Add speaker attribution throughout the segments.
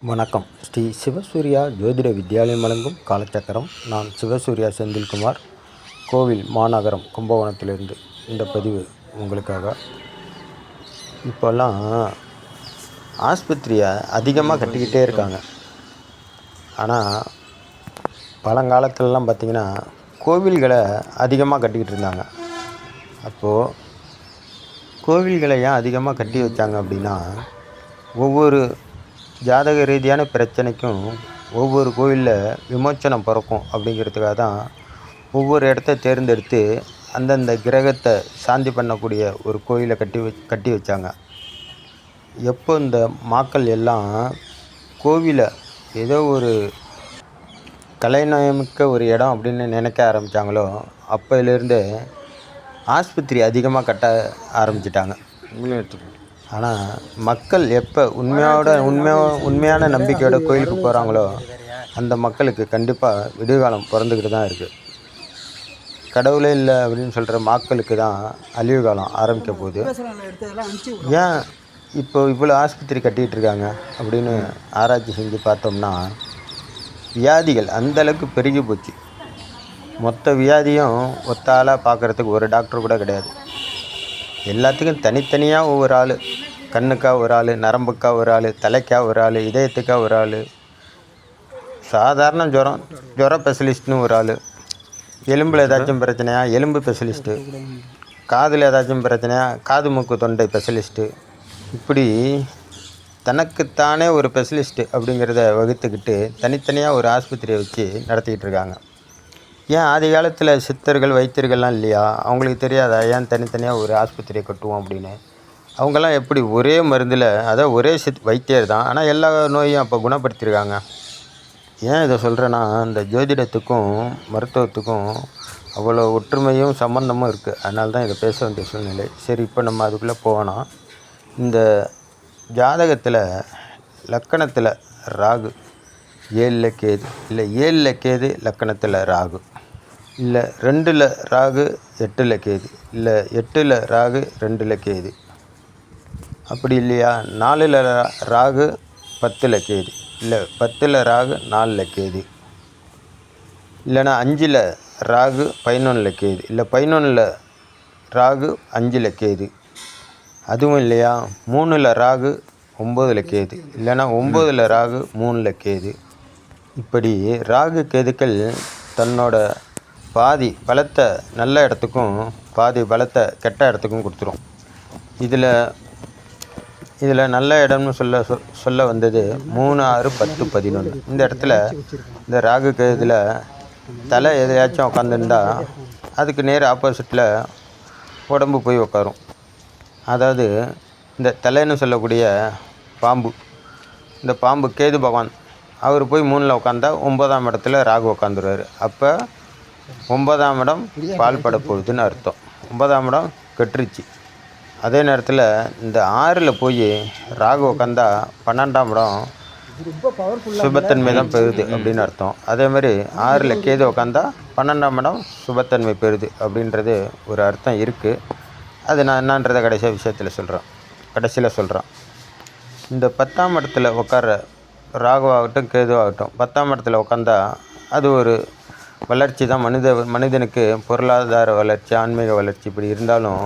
Speaker 1: வணக்கம். ஸ்ரீ சிவசூர்யா ஜோதிட வித்யாலயம் வழங்கும் காலச்சக்கரம். நான் சிவசூர்யா செந்தில்குமார், கோவில் மாநகரம் கும்பகோணத்திலிருந்து இந்த பதிவு உங்களுக்காக. இப்போல்லாம் ஆஸ்பத்திரியை அதிகமாக கட்டிக்கிட்டே இருக்காங்க. ஆனால் பழங்காலத்துலலாம் பார்த்திங்கன்னா கோவில்களை அதிகமாக கட்டிக்கிட்டு இருந்தாங்க. அப்போது கோவில்களை ஏன் அதிகமாக கட்டி வச்சாங்க அப்படின்னா, ஒவ்வொரு ஜாதக ரீதியான பிரச்சனைக்கும் ஒவ்வொரு கோவிலில் விமோச்சனம் பிறக்கும் அப்படிங்கிறதுக்காக தான் ஒவ்வொரு இடத்த தேர்ந்தெடுத்து அந்தந்த கிரகத்தை சாந்தி பண்ணக்கூடிய ஒரு கோயிலை கட்டி வச்சாங்க. எப்போ இந்த மக்கள் எல்லாம் கோவிலை ஏதோ ஒரு கலைநயமிக்க ஒரு இடம் அப்படின்னு நினைக்க ஆரம்பித்தாங்களோ, அப்போலேருந்தே ஆஸ்பத்திரி அதிகமாக கட்ட ஆரம்பிச்சிட்டாங்க. ஆனால் மக்கள் எப்போ உண்மையான நம்பிக்கையோட கோயிலுக்கு போகிறாங்களோ, அந்த மக்களுக்கு கண்டிப்பாக விடுகாலம் பிறந்துக்கிட்டு தான் இருக்குது. கடவுளே இல்லை அப்படின்னு சொல்கிற மக்களுக்கு தான் அழிவு காலம் ஆரம்பிக்க போகுது. ஏன் இப்போ இவ்வளோ ஆஸ்பத்திரி கட்டிகிட்டு இருக்காங்க அப்படின்னு ஆராய்ச்சி செஞ்சு பார்த்தோம்னா, வியாதிகள் அந்தளவுக்கு பெருகி போச்சு. மொத்த வியாதியும் ஒத்த ஆளாக பார்க்குறதுக்கு ஒரு டாக்டர் கூட கிடையாது. எல்லாத்துக்கும் தனித்தனியாக ஒவ்வொரு ஆள், கண்ணுக்கா ஒரு ஆள், நரம்புக்கா ஒரு ஆள், தலைக்கா ஒரு ஆள், இதயத்துக்கா ஒரு ஆள், சாதாரண ஜுரம் ஸ்பெஷலிஸ்ட்னு ஒரு ஆள், எலும்பில் ஏதாச்சும் பிரச்சனையா எலும்பு ஸ்பெஷலிஸ்ட்டு, காதில் ஏதாச்சும் பிரச்சனையா காது மூக்கு தொண்டை ஸ்பெஷலிஸ்ட்டு, இப்படி தனக்குத்தானே ஒரு ஸ்பெஷலிஸ்ட்டு அப்படிங்கிறத வகுத்துக்கிட்டு தனித்தனியாக ஒரு ஆஸ்பத்திரியை வச்சு நடத்திக்கிட்டு இருக்காங்க. ஏன் ஆதி காலத்தில் சித்தர்கள் வைத்தியர்கள்லாம் இல்லையா? அவங்களுக்கு தெரியாதா ஏன் தனித்தனியாக ஒரு ஆஸ்பத்திரியை கட்டுவோம் அப்படின்னு? அவங்கெல்லாம் எப்படி ஒரே மருந்தில், அதாவது ஒரே வைத்தியர் தான், ஆனால் எல்லா நோயும் அப்போ குணப்படுத்தியிருக்காங்க. ஏன் இதை சொல்கிறேன்னா, இந்த ஜோதிடத்துக்கும் மருத்துவத்துக்கும் அவ்வளோ ஒற்றுமையும் சம்பந்தமும் இருக்குது. அதனால தான் இதை பேச வேண்டிய சூழ்நிலை. சரி, இப்போ நம்ம அதுக்குள்ளே போகணும். இந்த ஜாதகத்தில் லக்கணத்தில் ராகு 7ல் கேது, இல்லை 7ல் கேது லக்கணத்தில் ராகு, இல்லை 2ல் ராகு 8ல் கேது, இல்லை 8ல் ராகு 2ல் கேது, அப்படி இல்லையா 4ல் ராகு 10ல் கேது, இல்லை 10ல் ராகு 4ல் கேது, இல்லைனா 5ல் ராகு 11ல் கேது, இல்லை 11ல் ராகு 5ல் கேது, அதுவும் இல்லையா 3ல் ராகு 9ல் கேது, இல்லைனா 9ல் ராகு 3ல் கேது. இப்படி ராகு கேதுக்கள் தன்னோட பாதி பலத்தை நல்ல இடத்துக்கும் பாதி பலத்தை கெட்ட இடத்துக்கும் கொடுத்துரும். இதில் நல்ல இடம்னு சொல்ல வந்தது 3, 6, 10, 11. இந்த இடத்துல இந்த ராகு கேதுல தலை எதையாச்சும் உட்காந்துருந்தா அதுக்கு நேர் ஆப்போசிட்டில் உடம்பு போய் உட்காரும். அதாவது இந்த தலைன்னு சொல்லக்கூடிய பாம்பு, இந்த பாம்பு கேது பகவான் அவர் போய் 3ல் உட்காந்தா 9ஆம் இடத்துல ராகு உட்காந்துருவார். அப்போ 9ஆம் இடம் பால் பட போகுதுன்னு அர்த்தம். 9ஆம் இடம் கெட்டுருச்சு. அதே நேரத்தில் இந்த 6ல் போய் ராகு உட்காந்தா 12ஆம் இடம் சுபத்தன்மை தான் பெறுது அப்படின்னு அர்த்தம். அதே மாதிரி 6ல் கேது உட்காந்தா 12ஆம் இடம் சுபத்தன்மை பெறுது அப்படின்றது ஒரு அர்த்தம் இருக்குது. அது நான் என்னன்றதை கடைசியில் சொல்கிறேன். இந்த 10ஆம் இடத்துல உட்கார ராகுவாகட்டும் கேதுவாகட்டும் 10ஆம் இடத்துல உட்காந்தா அது ஒரு வளர்ச்சி தான். மனிதனுக்கு பொருளாதார வளர்ச்சி, ஆன்மீக வளர்ச்சி இப்படி இருந்தாலும்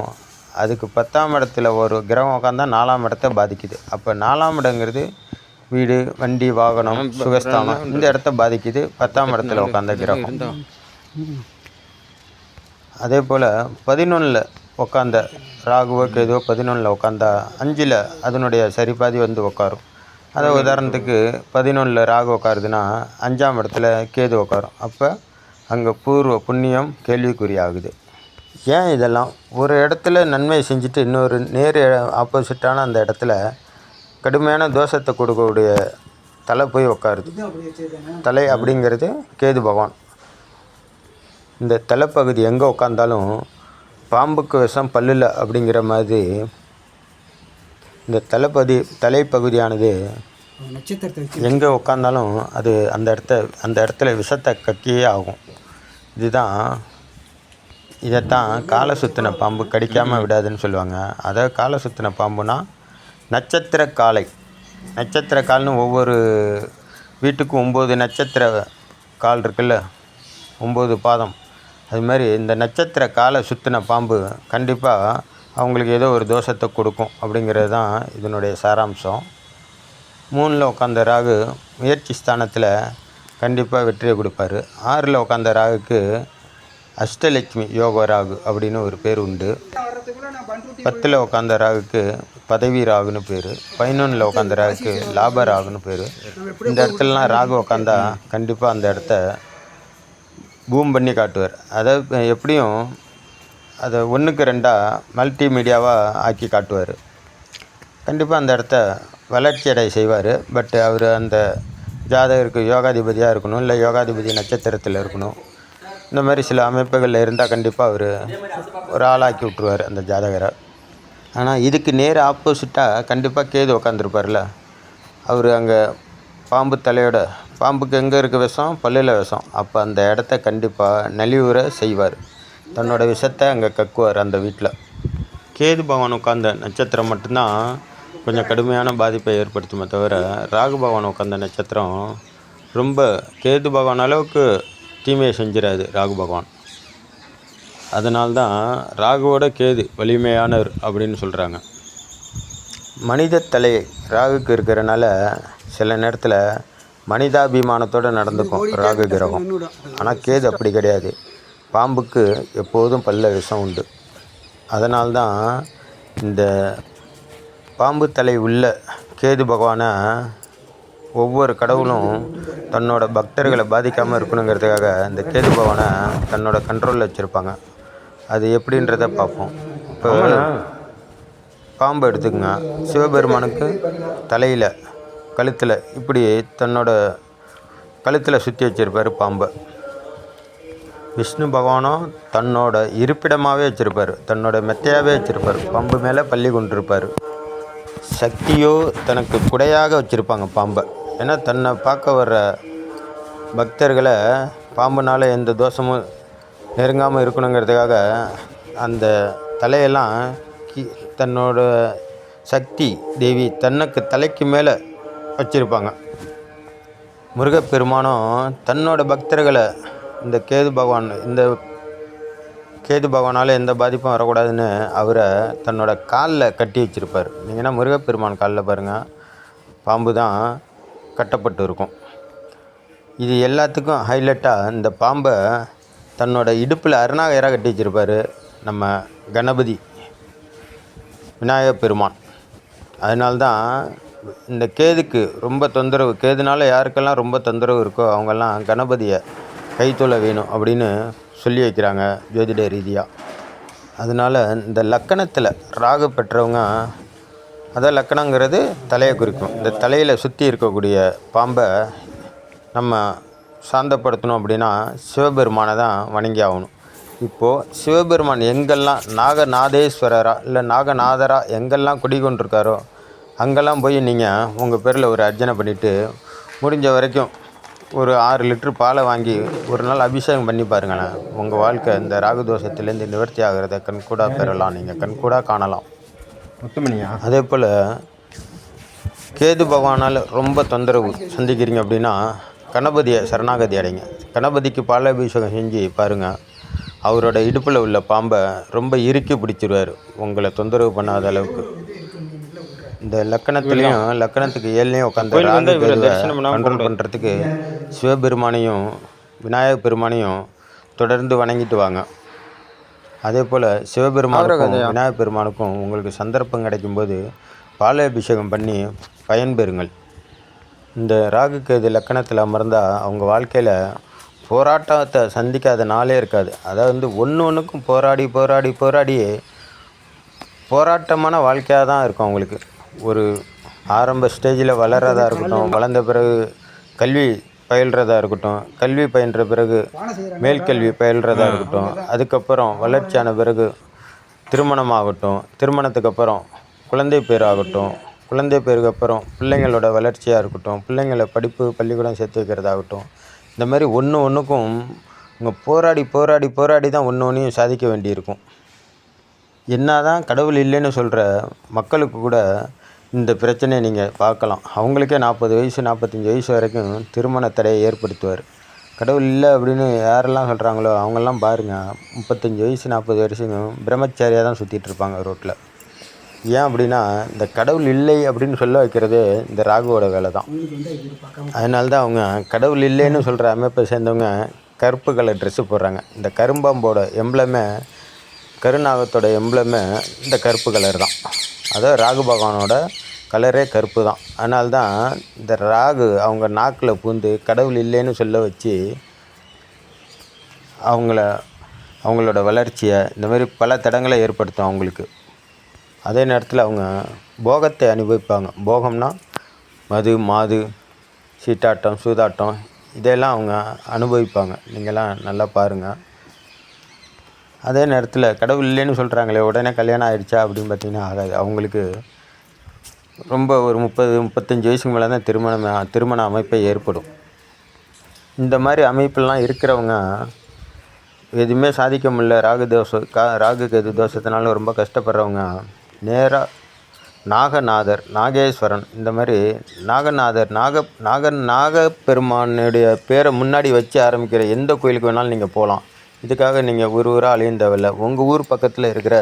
Speaker 1: அதுக்கு 10ஆம் இடத்துல ஒரு கிரகம் உட்காந்தா 4ஆம் இடத்தை பாதிக்குது. அப்போ 4ஆம் இடங்கிறது வீடு, வண்டி, வாகனம், சுகஸ்தானம், இந்த இடத்த பாதிக்குது 10ஆம் இடத்துல உட்காந்த கிரகம். அதே போல் 11ல் உட்காந்த ராகுவோ கேதுவோ 11ல் உட்காந்தா 5ல் அதனுடைய சரிபாதி வந்து உட்காரும். அதை உதாரணத்துக்கு 11ல் ராகு உட்காருதுன்னா 5ஆம் இடத்துல கேது உட்காரும். அப்போ அங்கே பூர்வ புண்ணியம் கேள்விக்குறியாகுது. ஏன் இதெல்லாம்? ஒரு இடத்துல நன்மை செஞ்சுட்டு இன்னொரு நேர் ஆப்போசிட்டான அந்த இடத்துல கடுமையான தோஷத்தை கொடுக்கக்கூடிய தலை போய் உட்காருது. தலை அப்படிங்கிறது கேது பகவான். இந்த தலைப்பகுதி எங்கே உட்காந்தாலும் பாம்புக்கு விஷம் பல்லில் அப்படிங்கிற மாதிரி இந்த தலைப்பகுதியானது எங்கே உட்காந்தாலும் அது அந்த இடத்துல விஷத்தை கக்கியே ஆகும். இதைத்தான் காலை சுற்றின பாம்பு கடிக்காமல் விடாதுன்னு சொல்லுவாங்க. அதாவது காலை சுற்றின பாம்புனா நட்சத்திர காளை நட்சத்திர கால்னு ஒவ்வொரு வீட்டுக்கும் 9 நட்சத்திர கால் இருக்குல்ல, 9 பாதம். அது மாதிரி இந்த நட்சத்திர காலை சுற்றின பாம்பு கண்டிப்பாக அவங்களுக்கு ஏதோ ஒரு தோஷத்தை கொடுக்கும் அப்படிங்கிறது தான் இதனுடைய சாராம்சம். 3ல் உட்காந்த ராகு முயற்சி ஸ்தானத்தில் கண்டிப்பாக வெற்றியை கொடுப்பாரு. 6ல் உட்காந்த ராகுக்கு அஷ்டலட்சுமி யோக ராகு அப்படின்னு ஒரு பேர் உண்டு. 10ல் உட்காந்த ராகுக்கு பதவி ராகுன்னு பேர். 11ல் உட்காந்த ராகுக்கு லாப ராகுன்னு பேர். இந்த இடத்துலலாம் ராகு உட்காந்தா கண்டிப்பாக அந்த இடத்த பூம் பண்ணி காட்டுவார். அதாவது எப்படியும் அதை 1க்கு 2ஆக மல்டி மீடியாவாக ஆக்கி காட்டுவார். கண்டிப்பாக அந்த இடத்த வளர்ச்சி அடைய செய்வார். பட் அவர் அந்த ஜாதகருக்கு யோகாதிபதியாக இருக்கணும், இல்லை யோகாதிபதி நட்சத்திரத்தில் இருக்கணும். இந்த மாதிரி சில அமைப்புகளில் இருந்தால் கண்டிப்பாக அவர் ஒரு ஆளாக்கி விட்ருவார் அந்த ஜாதகரை. ஆனால் இதுக்கு நேர் ஆப்போசிட்டாக கண்டிப்பாக கேது உட்காந்துருப்பார்ல, அவர் அங்கே பாம்பு தலையோட, பாம்புக்கு எங்கே இருக்குது விஷம், பல்லில் விஷம். அப்போ அந்த இடத்த கண்டிப்பாக நலிவுற செய்வார். தன்னோட விஷத்தை அங்கே கக்குவார் அந்த வீட்டில். கேது பகவான் உட்காந்த நட்சத்திரம் மட்டும்தான் கொஞ்சம் கடுமையான பாதிப்பை ஏற்படுத்துமே தவிர, ராகு பகவான் உட்காந்த நட்சத்திரம் ரொம்ப கேது பகவான் அளவுக்கு தீமையை செஞ்சிடாது ராகு பகவான். அதனால்தான் ராகுவோட கேது வலிமையானவர் அப்படின்னு சொல்கிறாங்க. மனித தலை ராகுக்கு இருக்கிறனால சில நேரத்தில் மனிதாபிமானத்தோடு நடந்துக்கும் ராகு கிரகம். ஆனால் கேது அப்படி கிடையாது. பாம்புக்கு எப்போதும் பல்ல விஷம் உண்டு. அதனால்தான் இந்த பாம்பு தலை உள்ள கேது பகவானை ஒவ்வொரு கடவுளும் தன்னோட பக்தர்களை பாதிக்காமல் இருக்கணுங்கிறதுக்காக இந்த கேது பகவானை தன்னோட கண்ட்ரோலில் வச்சுருப்பாங்க. அது எப்படின்றத பார்ப்போம். இப்போ பாம்பு எடுத்துக்கங்க. சிவபெருமானுக்கு தலையில், கழுத்தில், இப்படி தன்னோட கழுத்தில் சுற்றி வச்சுருப்பார் பாம்பை. விஷ்ணு பகவானும் தன்னோட இருப்பிடமாகவே வச்சுருப்பார், தன்னோட மெத்தையாகவே வச்சுருப்பார். பாம்பு மேலே பள்ளி கொண்டிருப்பார். சக்தியோ தனக்கு குடையாக வச்சுருப்பாங்க பாம்பை. ஏன்னா தன்னை பார்க்க வர்ற பக்தர்களை பாம்புனால் எந்த தோஷமும் நெருங்காமல் இருக்கணுங்கிறதுக்காக அந்த தலையெல்லாம் தன்னோட சக்தி தேவி தனக்கு தலைக்கு மேலே வச்சுருப்பாங்க. முருகப்பெருமானும் தன்னோட பக்தர்களை இந்த கேது பகவானால் எந்த பாதிப்பும் வரக்கூடாதுன்னு அவரை தன்னோட காலில் கட்டி வச்சுருப்பார். நீங்கன்னா முருகப்பெருமான் காலில் பாருங்கள், பாம்பு தான் கட்டப்பட்டு இருக்கும். இது எல்லாத்துக்கும் ஹைலைட்டாக இந்த பாம்பை தன்னோட இடுப்பில் அருணாகராக கட்டி வச்சுருப்பார் நம்ம கணபதி விநாயகப் பெருமான். அதனால்தான் இந்த கேதுக்கு ரொம்ப தொந்தரவு, கேதுனால யாருக்கெல்லாம் ரொம்ப தொந்தரவு இருக்கோ அவங்கெல்லாம் கணபதியை கைத்தொழ வேணும் அப்படின்னு சொல்லி வைக்கிறாங்க ஜோதிட ரீதியாக. அதனால் இந்த லக்கணத்தில் ராகு பெற்றவங்க, அதான் லக்கணங்கிறது தலையை குறிக்கும். இந்த தலையில் சுற்றி இருக்கக்கூடிய பாம்பை நம்ம சாந்தப்படுத்தணும் அப்படின்னா சிவபெருமானை தான் வணங்கி ஆகணும். இப்போது சிவபெருமான் எங்கெல்லாம் நாகநாதேஸ்வரராக இல்லை நாகநாதராக எங்கெல்லாம் குடிகொண்டிருக்காரோ அங்கெல்லாம் போய் நீங்கள் உங்கள் பேரில் ஒரு அர்ச்சனை பண்ணிவிட்டு முடிஞ்ச வரைக்கும் ஒரு 6 லிட்டர் பாலை வாங்கி ஒரு நாள் அபிஷேகம் பண்ணி பாருங்களேன். உங்கள் வாழ்க்கை இந்த ராகு தோஷத்துலேருந்து நிவர்த்தி ஆகிறத கண்கூடாக பெறலாம், நீங்கள் கண்கூடாக காணலாம். அதே போல் கேது பகவானால் ரொம்ப தொந்தரவு சந்திக்கிறீங்க அப்படின்னா கணபதியை சரணாகதி அடைங்க. கணபதிக்கு பாலாபிஷேகம் செஞ்சு பாருங்கள். அவரோட இடுப்பில் உள்ள பாம்பை ரொம்ப இறுக்கி பிடிச்சிருவார், உங்களை தொந்தரவு பண்ணாத அளவுக்கு. இந்த லக்கணத்துலேயும் லக்கணத்துக்கு 7லையும் உட்காந்து ராகு கேதுவை கண்ட்ரோல் பண்ணுறதுக்கு சிவபெருமானையும் விநாயகப் பெருமானையும் தொடர்ந்து வணங்கிட்டு வாங்க. அதே போல் சிவபெருமானுக்கும் விநாயகப் பெருமானுக்கும் உங்களுக்கு சந்தர்ப்பம் கிடைக்கும்போது பாலாபிஷேகம் பண்ணி பயன்பெறுங்கள். இந்த ராகு கேது லக்கணத்தில் அமர்ந்தால் அவங்க வாழ்க்கையில் போராட்டத்தை சந்திக்காத நாளே இருக்காது. அதாவது ஒன்றுக்கும் போராடி போராட்டமான வாழ்க்கையாக தான் இருக்கும் அவங்களுக்கு. ஒரு ஆரம்ப ஸ்டேஜில் வளர்கிறதா இருக்கட்டும், வளர்ந்த பிறகு கல்வி பயில்றதா இருக்கட்டும், கல்வி பயின்ற பிறகு மேல்கல்வி பயில்றதா இருக்கட்டும், அதுக்கப்புறம் வளர்ச்சியான பிறகு திருமணமாகட்டும், திருமணத்துக்கு அப்புறம் குழந்தை பேர் ஆகட்டும், குழந்தை பேருக்கு அப்புறம் பிள்ளைங்களோட வளர்ச்சியாக இருக்கட்டும், பிள்ளைங்களை படிப்பு பள்ளிக்கூடம் சேர்த்து வைக்கிறதாகட்டும், இந்த மாதிரி ஒன்றுக்கும் இங்கே போராடி தான் ஒன்றையும் சாதிக்க வேண்டியிருக்கும். என்ன தான் கடவுள் இல்லைன்னு சொல்கிற மக்களுக்கு கூட இந்த பிரச்சனையை நீங்கள் பார்க்கலாம். அவங்களுக்கே 40 வயசு 45 வயசு வரைக்கும் திருமண தடையை ஏற்படுத்துவார். கடவுள் இல்லை அப்படின்னு யாரெல்லாம் சொல்கிறாங்களோ அவங்கெல்லாம் பாருங்கள், 35 வயசு 40 வருஷம் பிரம்மச்சாரியாக தான் சுற்றிட்டு இருப்பாங்க ரோட்டில். ஏன் அப்படின்னா, இந்த கடவுள் இல்லை அப்படின்னு சொல்ல வைக்கிறதே இந்த ராகுவோட வேலை தான். அதனால தான் அவங்க கடவுள் இல்லைன்னு சொல்கிற அமைப்பை சேர்ந்தவங்க கருப்பு கலர் ட்ரெஸ்ஸு போடுறாங்க. இந்த கரும்பாம்போட எம்ப்ளமே, கருநாகத்தோட எம்ப்ளமே இந்த கருப்பு கலர் தான். அதாவது ராகு பகவானோட கலரே கருப்பு தான். அதனால தான் இந்த ராகு அவங்க நாக்கில் பூந்து கடவுள் இல்லைன்னு சொல்ல வச்சு அவங்களோட வளர்ச்சியை இந்த மாதிரி பல தடங்களை ஏற்படுத்தும் அவங்களுக்கு. அதே நேரத்தில் அவங்க போகத்தை அனுபவிப்பாங்க. போகம்னா மது, மாது, சீட்டாட்டம், சூதாட்டம் இதெல்லாம் அவங்க அனுபவிப்பாங்க. நீங்கள்லாம் நல்லா பாருங்கள். அதே நேரத்தில் கடவுள் இல்லைன்னு சொல்கிறாங்களே, உடனே கல்யாணம் ஆகிடுச்சா அப்படின்னு பார்த்திங்கன்னா ஆகாது. அவங்களுக்கு ரொம்ப ஒரு 30-35 வயசுக்கு மேலே தான் திருமண அமைப்பே ஏற்படும். இந்த மாதிரி அமைப்பெல்லாம் இருக்கிறவங்க எதுவுமே சாதிக்க முடியல, ராகு கேது தோஷத்தினால ரொம்ப கஷ்டப்படுறவங்க நேராக நாகநாதர், நாகேஸ்வரன், இந்த மாதிரி நாகப்பெருமானுடைய பேரை முன்னாடி வச்சு ஆரம்பிக்கிற எந்த கோயிலுக்கு வேணாலும் நீங்கள் போகலாம். இதுக்காக நீங்கள் ஊராக அழியும் தேவையில்லை. உங்கள் ஊர் பக்கத்தில் இருக்கிற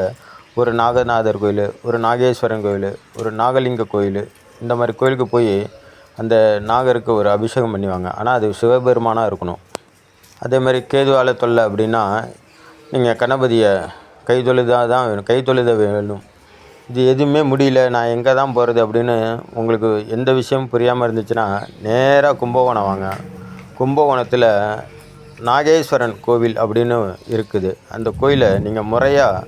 Speaker 1: ஒரு நாகநாதர் கோயில், ஒரு நாகேஸ்வரன் கோயில், ஒரு நாகலிங்க கோயில், இந்த மாதிரி கோயிலுக்கு போய் அந்த நாகருக்கு ஒரு அபிஷேகம் பண்ணிவாங்க. ஆனால் அது சிவபெருமானாக இருக்கணும். அதே மாதிரி கேதுவால தொல்லை அப்படின்னா நீங்கள் கணபதியை கைத்தொழுத வேணும். இது எதுவுமே முடியல, நான் எங்கே தான் போகிறது அப்படின்னு உங்களுக்கு எந்த விஷயமும் புரியாமல் இருந்துச்சுன்னா நேராக கும்பகோணம் வாங்க. கும்பகோணத்தில் நாகேஸ்வரன் கோவில் அப்படின்னு இருக்குது. அந்த கோயிலை நீங்கள் முறையாக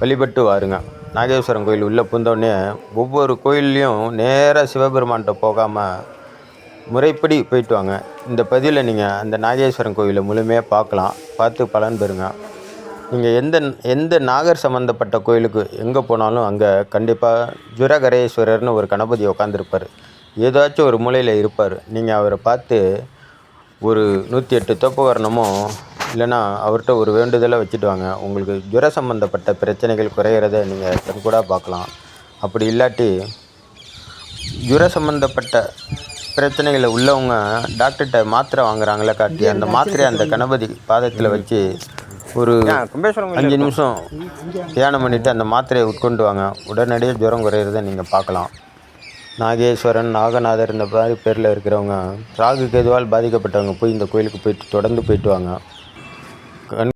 Speaker 1: வழிபட்டு வாருங்க. நாகேஸ்வரன் கோயில் உள்ளே பூந்தோடனே ஒவ்வொரு கோயில்லையும் நேராக சிவபெருமான்கிட்ட போகாமல் முறைப்படி போயிட்டு வாங்க. இந்த பதிவில் நீங்கள் அந்த நாகேஸ்வரன் கோயிலை முழுமையாக பார்த்து பலன் பெறுங்க. நீங்கள் எந்த நாகர் சம்மந்தப்பட்ட கோயிலுக்கு எங்கே போனாலும் அங்கே கண்டிப்பாக ஜுரகரேஸ்வரர்னு ஒரு கணபதி உட்காந்துருப்பார். ஏதாச்சும் ஒரு மூலையில் இருப்பார். நீங்கள் அவரை பார்த்து ஒரு 108 தோப்பகரணமோ இல்லைன்னா அவர்கிட்ட ஒரு வேண்டுதலை வச்சுட்டு வாங்க. உங்களுக்கு ஜுர சம்மந்தப்பட்ட பிரச்சனைகள் குறையிறத நீங்கள் கண்கூட பார்க்கலாம். அப்படி இல்லாட்டி ஜுர சம்மந்தப்பட்ட பிரச்சனைகளை உள்ளவங்க டாக்டர்கிட்ட மாத்திரை வாங்குறாங்களே காட்டி, அந்த மாத்திரையை அந்த கணபதி பாதத்தில் வச்சு ஒரு 5 நிமிஷம் தியானம் பண்ணிவிட்டு அந்த மாத்திரையை உட்கொண்டு வாங்க. உடனடியாக ஜுரம் குறையிறத நீங்கள் பார்க்கலாம். நாகேஸ்வரன், நாகநாதர் இந்த மாதிரி பேரில் இருக்கிறவங்க ராகு கேதுவால் பாதிக்கப்பட்டவங்க போய் இந்த கோயிலுக்கு தொடர்ந்து போயிட்டு வாங்க.